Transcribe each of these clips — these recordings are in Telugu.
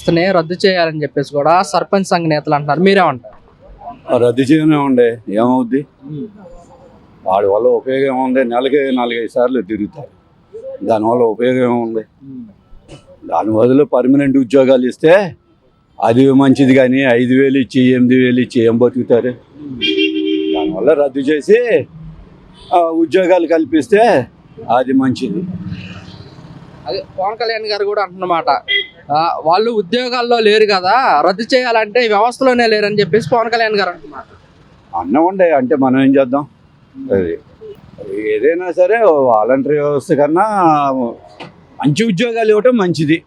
వ్యవస్థని రద్దు చేయాలని చెప్పేసి కూడా సర్పంచ్ సంఘ నేతలు అంటున్నారు. మీరేమంటారు? రద్దు చేయనే ఉండే ఏమవుద్ది, వాడి వల్ల ఉపయోగం ఏముంది? నెలకి 4-5 సార్లు తిరుగుతారు, దానివల్ల ఉపయోగం ఏముంది? దాని బదులు పర్మనెంట్ ఉద్యోగాలు ఇస్తే అది మంచిది, కానీ 5,000 ఇచ్చి 8,000 ఇచ్చి ఏం బతుకుతారు? దానివల్ల రద్దు చేసి ఉద్యోగాలు కల్పిస్తే అది మంచిది. అదే పవన్ కళ్యాణ్ గారు కూడా అంటున్నమాట, వాళ్ళు ఉద్యోగాల్లో లేరు కదా, రద్దు చేయాలంటే ఈ వ్యవస్థలోనే లేరని చెప్పేసి పవన్ కళ్యాణ్ గారు అంటున్నారు. అన్నం ఉండే అంటే మనం ఏం చేద్దాం? అది ఏదైనా సరే వాలంటరీ వ్యవస్థ కన్నా మంచి ఉద్యోగాలు ఇవ్వటం మంచిది.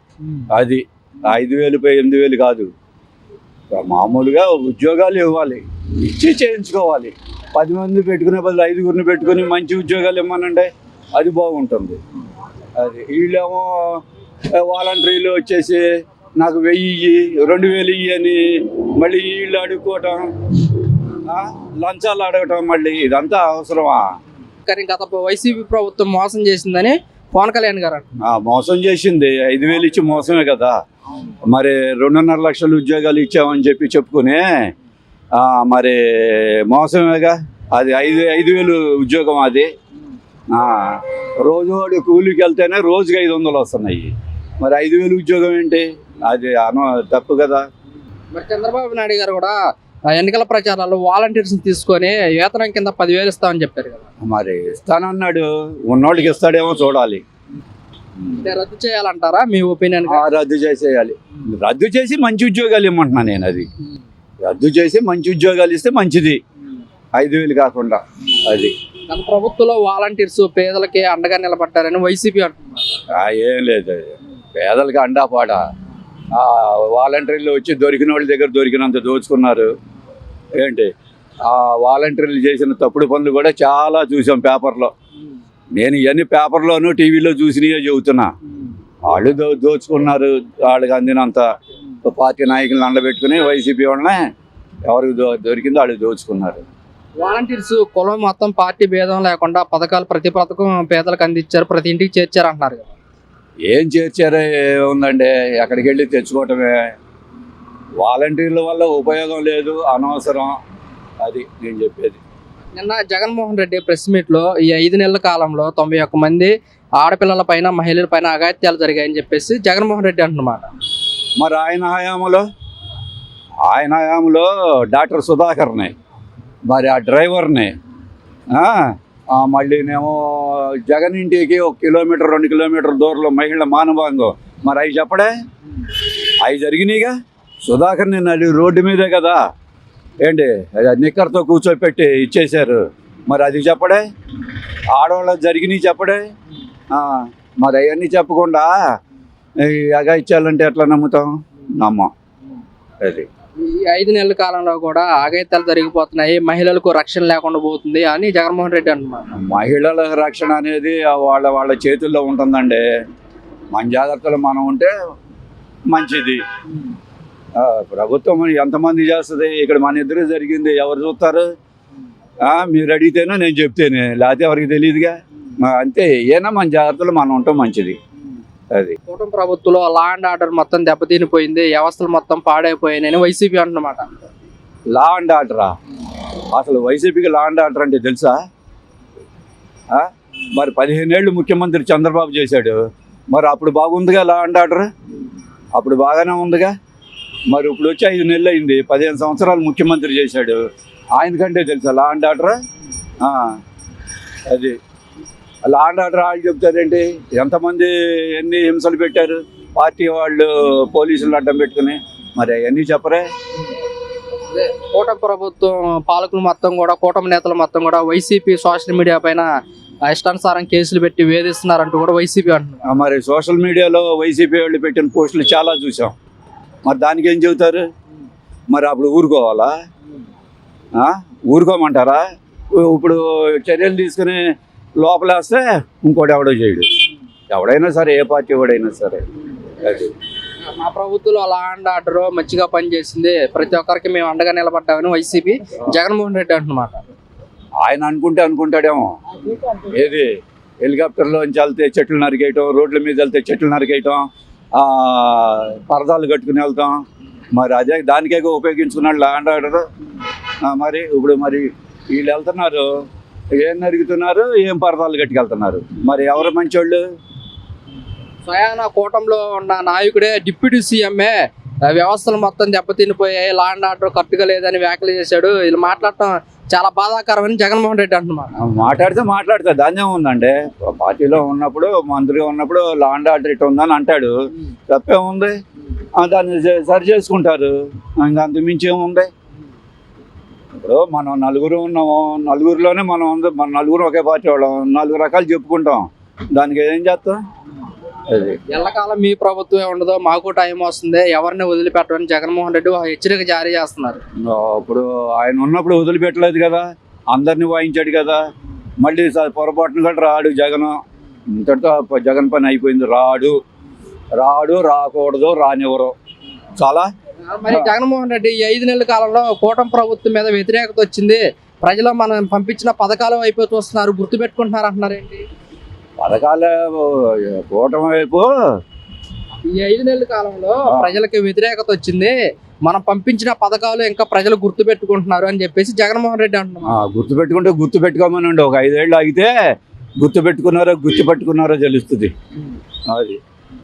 అది 5,000 8,000 కాదు, మామూలుగా ఉద్యోగాలు ఇవ్వాలి, ఇచ్చి చేయించుకోవాలి. 10 మంది పెట్టుకునే బదులు 5గురిని పెట్టుకుని మంచి ఉద్యోగాలు ఇవ్వమనండి, అది బాగుంటుంది. అది వీళ్ళేమో వాలంటీర్లు వచ్చేసి నాకు 1000 2,000 అని మళ్ళీ వీళ్ళు అడుక్కోవటం, లంచాలు అడగటం, మళ్ళీ ఇదంతా అవసరమా? కానీ గత వైసీపీ ప్రభుత్వం మోసం చేసిందని పవన్ కళ్యాణ్ గారు అంటున్నారు. మోసం చేసింది, 5,000 ఇచ్చి మోసమే కదా. మరి 2.5 లక్షల ఉద్యోగాలు ఇచ్చామని చెప్పుకునే మరి మోసమేగా. అది 5,000 ఉద్యోగం. అది రోజువాడు కూలికి వెళ్తేనే రోజుకి 500 వస్తున్నాయి, మరి 5,000 ఉద్యోగం ఏంటి? అది తప్పు కదా. మరి చంద్రబాబు నాయుడు గారు కూడా ఎన్నికల ప్రచారాల్లో వాలంటీర్స్ తీసుకొని వేతనం కింద 10,000 ఇస్తామని చెప్పారు కదా. మరి ఇస్తానన్నాడు, ఉన్నోళ్ళకి ఇస్తాడేమో చూడాలి. రద్దు చేయాలంటారా మీ ఒపీనియన్? రద్దు చేసేయాలి, రద్దు చేసి మంచి ఉద్యోగాలు ఇమ్మంటున్నా నేను. అది రద్దు చేసి మంచి ఉద్యోగాలు ఇస్తే మంచిది, 5,000 కాకుండా. అది గత ప్రభుత్వంలో వాలంటీర్స్ పేదలకి అండగా నిలబడ్డారని వైసీపీ అంటున్నారు. ఏం లేదు, పేదలకి అండాపాడ. వాలంటీర్లు వచ్చి దొరికిన వాళ్ళ దగ్గర దొరికినంత దోచుకున్నారు. ఏంటి వాలంటీర్లు చేసిన తప్పుడు పనులు కూడా చాలా చూసాం పేపర్లో. నేను ఇవన్నీ పేపర్లోనూ టీవీలో చూసినవే చెబుతున్నా. వాళ్ళు దోచుకున్నారు, వాళ్ళకి అందినంత పార్టీ నాయకులను అండబెట్టుకుని వైసీపీ వాళ్ళనే ఎవరికి దొరికిందో వాళ్ళు దోచుకున్నారు. వాలంటీర్స్ కులం మొత్తం పార్టీ భేదం లేకుండా పథకాలు ప్రతి పథకం పేదలకు అందించారు, ప్రతి ఇంటికి చేర్చారు అంటున్నారు కదా. ఏం చేర్చారో ఏముందండి, ఎక్కడికి వెళ్ళి తెచ్చుకోవటమే. వాలంటీర్ల వల్ల ఉపయోగం లేదు, అనవసరం. అది నేను చెప్పేది. నిన్న జగన్మోహన్ రెడ్డి ప్రెస్ మీట్లో ఈ 5 నెలల కాలంలో 91 మంది ఆడపిల్లల పైన మహిళల పైన అఘాయిత్యాలు జరిగాయని చెప్పేసి జగన్మోహన్ రెడ్డి అంటున్నమాట. మరి ఆయన హయాంలో డాక్టర్ సుధాకర్ని, మరి ఆ డ్రైవర్ని, మళ్ళీనేమో జగన్ ఇంటికి 1 కిలోమీటర్ 2 కిలోమీటర్ దూరంలో మహిళ మానభంగం, మరి అవి చెప్పడే? అవి జరిగినాయిగా. సుధాకర్ని నడి రోడ్డు మీదే కదా, ఏంటి నిక్కర్తో కూర్చోపెట్టి ఇచ్చేశారు, మరి అది చెప్పడే? ఆడవాళ్ళకి జరిగినాయి చెప్పడే? మరి అవన్నీ చెప్పకుండా అఘాయిత్యాలంటే ఎట్లా నమ్ముతాం? నమ్మం. అది ఈ 5 నెలల కాలంలో కూడా అఘాయిత్యాలు జరిగిపోతున్నాయి, మహిళలకు రక్షణ లేకుండా పోతుంది అని జగన్మోహన్ రెడ్డి అంటున్నారు. మహిళల రక్షణ అనేది వాళ్ళ చేతుల్లో ఉంటుందండి. మన జాగ్రత్తలు మనం ఉంటే మంచిది. ప్రభుత్వం ఎంతమంది చేస్తుంది? ఇక్కడ మన ఇద్దరు జరిగింది, ఎవరు చూస్తారు? మీరు అడిగితేనే నేను చెప్తేనే, లేకపోతే ఎవరికి తెలియదుగా. అంతే, ఏనా మన జాగ్రత్తలు మనం ఉంటాం మంచిది. అది కూటమి ప్రభుత్వంలో లా అండ్ ఆర్డర్ మొత్తం దెబ్బతినిపోయింది, వ్యవస్థలు మొత్తం పాడైపోయాయని వైసీపీ అంటున్నమాట. Law and ఆర్డరా? అసలు వైసీపీకి లా అండ్ ఆర్డర్ అంటే తెలుసా? మరి 15 ఏళ్ళు ముఖ్యమంత్రి చంద్రబాబు చేశాడు, మరి అప్పుడు బాగుందిగా లా అండ్ ఆర్డర్, అప్పుడు బాగానే ఉందిగా. మరి ఇప్పుడు వచ్చి 5 నెలలు అయింది, 15 సంవత్సరాలు ముఖ్యమంత్రి చేశాడు, ఆయనకంటే తెలుసా లా అండ్ ఆర్డర్? అది లా అండ్ ఆర్డర్ వాళ్ళు చెప్తారేంటి? ఎంతమంది ఎన్ని హింసలు పెట్టారు పార్టీ వాళ్ళు, పోలీసులు అడ్డం పెట్టుకుని, మరి అవన్నీ చెప్పరే? కూటమి ప్రభుత్వం పాలకులు మొత్తం కూడా, కూటమి నేతలు మొత్తం కూడా వైసీపీ సోషల్ మీడియా పైన ఇష్టానుసారం కేసులు పెట్టి వేధిస్తున్నారంటూ కూడా వైసీపీ అంటున్నారు. మరి సోషల్ మీడియాలో వైసీపీ వాళ్ళు పెట్టిన పోస్టులు చాలా చూసాం, మరి దానికి ఏం చెబుతారు? మరి అప్పుడు ఊరుకోవాలా? ఊరుకోమంటారా? ఇప్పుడు చర్యలు తీసుకుని లోపలేస్తే ఇంకోటి ఎవడో చేయడు, ఎవడైనా సరే, ఏ పార్టీ వాడైనా సరే. అది మా ప్రభుత్వంలో లా అండ్ ఆర్డర్ మంచిగా పనిచేసింది, ప్రతి ఒక్కరికి మేము అండగా నిలబడ్డామని వైసీపీ జగన్మోహన్ రెడ్డి అంటున్నమాట. ఆయన అనుకుంటాడేమో. ఏది హెలికాప్టర్లోంచి వెళ్తే చెట్లు నరికేయటం, రోడ్ల మీద వెళ్తే చెట్లు నరికేయటం, పరదాలు కట్టుకుని వెళ్తాం. మరి అదే దానికే ఉపయోగించుకున్నాడు ల్యాండ్ ఆర్డర్. మరి ఇప్పుడు మరి వీళ్ళు వెళ్తున్నారు, ఏం నరుగుతున్నారు, ఏం పరదాలు కట్టుకెళ్తున్నారు. మరి ఎవరు మంచోళ్ళు? స్వయాన కూటమిలో ఉన్న నాయకుడే డిప్యూటీ సీఎంఏ వ్యవస్థలు మొత్తం దెబ్బతినిపోయాయి, లా అండ్ ఆర్డర్ కరెక్ట్గా లేదని వ్యాఖ్యలు చేశాడు. వీళ్ళు మాట్లాడటం చాలా బాధాకరమని జగన్మోహన్ రెడ్డి అంటున్నారు. మాట్లాడితే దాన్యం ఉందండి. పార్టీలో ఉన్నప్పుడు, మంత్రిగా ఉన్నప్పుడు లా అండ్ ఆర్డర్ ఇట్లా ఉందని అంటాడు. తప్పేముంది? దాన్ని సరి చేసుకుంటారు. ఇంకా అంత మించి ఏముంది? ఇప్పుడు మనం నలుగురు ఉన్నాము, నలుగురిలోనే మన నలుగురు ఒకే పార్టీ వాళ్ళం, 4 రకాలు చెప్పుకుంటాం. దానికి ఏం చేస్తాం? అది ఎల్లకాలం మీ ప్రభుత్వమే ఉండదు, మాకు టైం వస్తుంది, ఎవరిని వదిలిపెట్టమని జగన్మోహన్ రెడ్డి ఒక హెచ్చరిక జారీ చేస్తున్నారు. ఇప్పుడు ఆయన ఉన్నప్పుడు వదిలిపెట్టలేదు కదా, అందరినీ వాయించాడు కదా. మళ్ళీ పొరపాటును కూడా రాడు జగన్. ఇంతటితో జగన్ పని అయిపోయింది. రాకూడదు, రానివ్వరు. చాలా మరి జగన్మోహన్ రెడ్డి ఈ 5 నెలల కాలంలో కూటమి ప్రభుత్వం మీద వ్యతిరేకత వచ్చింది, ప్రజలు మనం పంపించిన పథకాలు వైపు చూస్తున్నారు, గుర్తుపెట్టుకుంటున్నారు అంటున్నారు. ఏంటి పథకాల కూటమి వైపు ఈ 5 నెలల కాలంలో ప్రజలకు వ్యతిరేకత వచ్చింది, మనం పంపించిన పథకాలు ఇంకా ప్రజలు గుర్తుపెట్టుకుంటున్నారు అని చెప్పేసి జగన్మోహన్ రెడ్డి అంటున్నారు. గుర్తుపెట్టుకోమనండి. ఒక 5 ఏళ్ళు ఆగితే గుర్తుపెట్టుకున్నారో తెలుస్తుంది. అది